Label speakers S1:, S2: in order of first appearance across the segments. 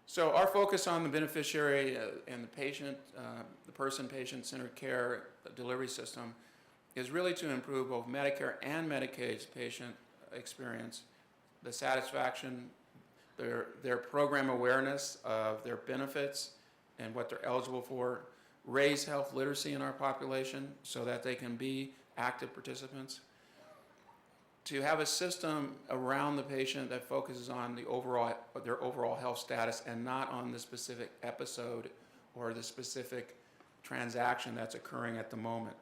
S1: So our focus on the beneficiary and the patient, the person-patient-centered care delivery system is really to improve both Medicare and Medicaid's patient experience, the satisfaction, their program awareness of their benefits and what they're eligible for, raise health literacy in our population so that they can be active participants, to have a system around the patient that focuses on their overall health status and not on the specific episode or the specific transaction that's occurring at the moment.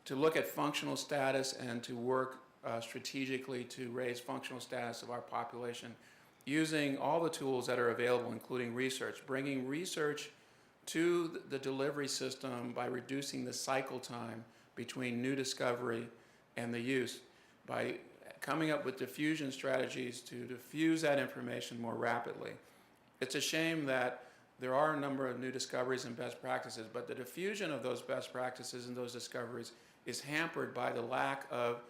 S1: To look at functional status and to work strategically to raise functional status of our population using all the tools that are available, including research, bringing research to the delivery system by reducing the cycle time between new discovery and the use, by coming up with diffusion strategies to diffuse that information more rapidly. It's a shame that there are a number of new discoveries and best practices, but the diffusion of those best practices and those discoveries is hampered by the lack of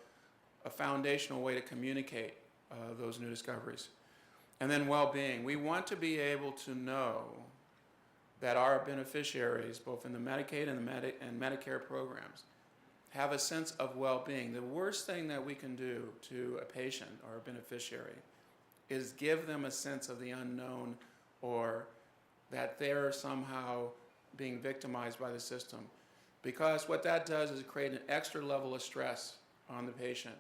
S1: a foundational way to communicate those new discoveries. And then well-being. We want to be able to know that our beneficiaries, both in the Medicaid and Medicare programs, have a sense of well-being. The worst thing that we can do to a patient or a beneficiary is give them a sense of the unknown or that they're somehow being victimized by the system. Because what that does is create an extra level of stress on the patient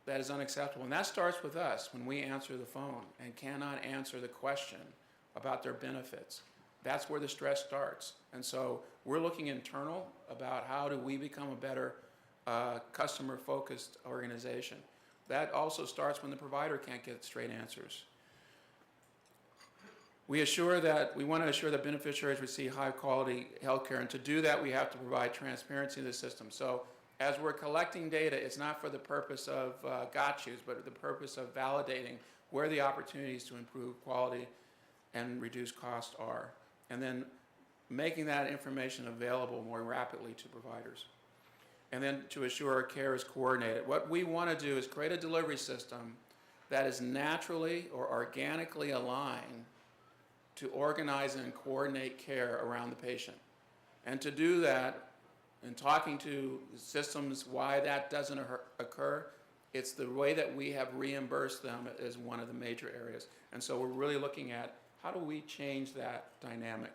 S1: that is unacceptable. And that starts with us when we answer the phone and cannot answer the question about their benefits. That's where the stress starts. And so we're looking internal about how do we become a better customer-focused organization. That also starts when the provider can't get straight answers. We want to assure that beneficiaries receive high-quality health care, and to do that, we have to provide transparency in the system. So as we're collecting data, it's not for the purpose of gotchas, but the purpose of validating where the opportunities to improve quality and reduce cost are, and then making that information available more rapidly to providers. And then to assure our care is coordinated. What we want to do is create a delivery system that is naturally or organically aligned to organize and coordinate care around the patient. And to do that, in talking to systems why that doesn't occur, it's the way that we have reimbursed them is one of the major areas. And so we're really looking at how do we change that dynamic.